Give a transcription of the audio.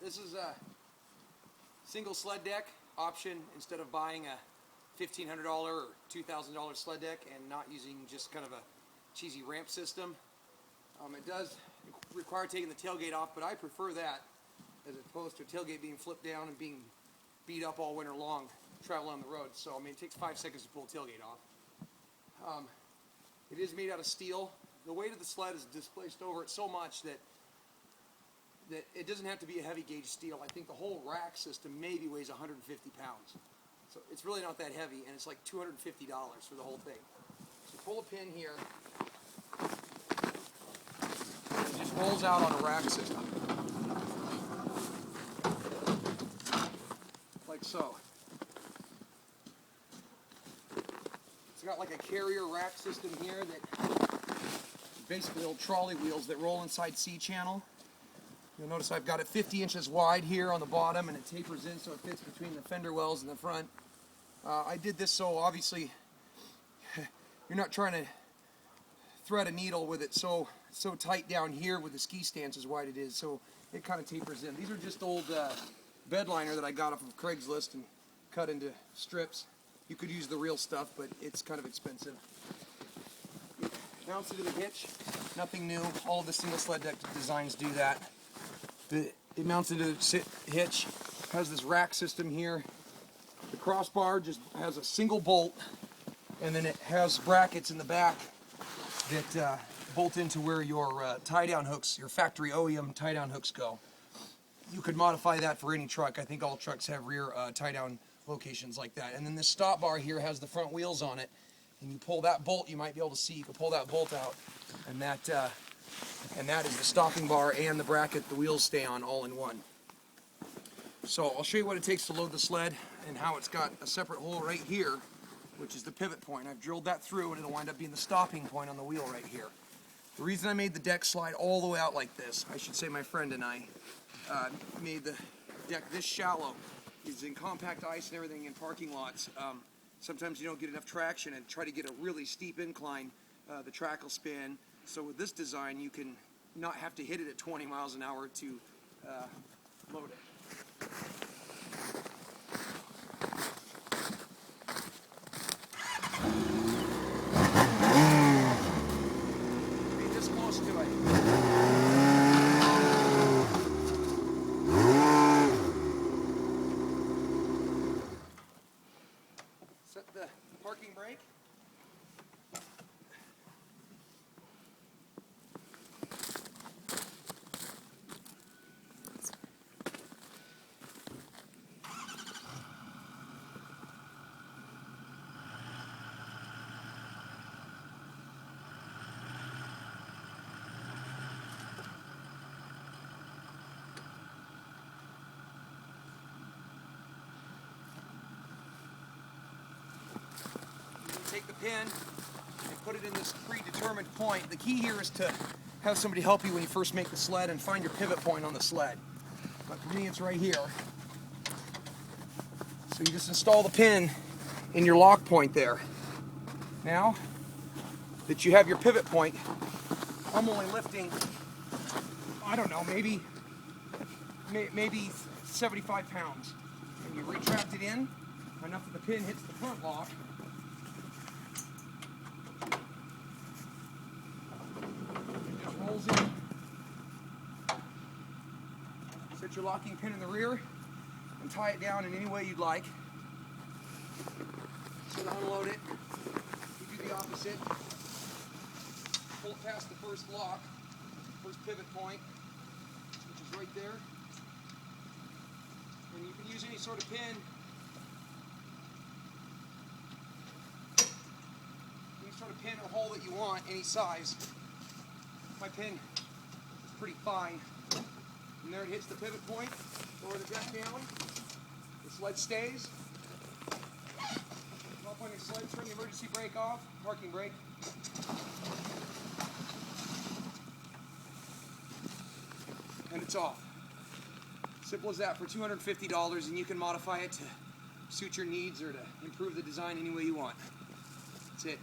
This is a single sled deck option instead of buying a $1,500 or $2,000 sled deck and not using just kind of a cheesy ramp system. It does require taking the tailgate off, but I prefer that as opposed to a tailgate being flipped down and being beat up all winter long traveling on the road. So I mean, it takes 5 seconds to pull the tailgate off. It is made out of steel. The weight of the sled is displaced over it so much that it doesn't have to be a heavy gauge steel. I think the whole rack system maybe weighs 150 pounds. So it's really not that heavy, and it's like $250 for the whole thing. So pull a pin here. It just rolls out on a rack system. Like so. It's got like a carrier rack system here that basically old trolley wheels that roll inside C-channel. You'll notice I've got it 50 inches wide here on the bottom, and it tapers in so it fits between the fender wells in the front. I did this so obviously you're not trying to thread a needle with it so tight down here with the ski stance as wide it is, so it kind of tapers in. These are just old bed liner that I got off of Craigslist and cut into strips. You could use the real stuff, but it's kind of expensive. Mounts it to the hitch, nothing new. All of the single sled deck designs do that. It mounts into the hitch, has this rack system here. The crossbar just has a single bolt, and then it has brackets in the back that bolt into where your tie-down hooks, your factory OEM tie-down hooks go. You could modify that for any truck. I think all trucks have rear tie-down locations like that. And then this stop bar here has the front wheels on it, and you pull that bolt, you might be able to see, you can pull that bolt out, and that is the stopping bar and the bracket the wheels stay on all in one. So I'll show you what it takes to load the sled and how it's got a separate hole right here, which is the pivot point. I've drilled that through and it'll wind up being the stopping point on the wheel right here. The reason I made the deck slide all the way out like this, I should say my friend and I made the deck this shallow, is in compact ice and everything in parking lots. Sometimes you don't get enough traction, and try to get a really steep incline, the track will spin. So with this design, you can not have to hit it at 20 miles an hour to load it. Be this close to it. Set the parking brake. Take the pin and put it in this predetermined point. The key here is to have somebody help you when you first make the sled and find your pivot point on the sled. But for me, it's right here. So you just install the pin in your lock point there. Now that you have your pivot point, I'm only lifting, I don't know, maybe 75 pounds. And you retract it in enough that the pin hits the front lock. Rolls in. Set your locking pin in the rear and tie it down in any way you'd like. So to unload it, you do the opposite. Pull it past the first lock, first pivot point, which is right there. And you can use any sort of pin. Any sort of pin or hole that you want, any size. My pin is pretty fine. And there it hits the pivot point. Lower the deck down. The sled stays. Come up on your sled, turn the emergency brake off, parking brake. And it's off. Simple as that for $250, and you can modify it to suit your needs or to improve the design any way you want. That's it.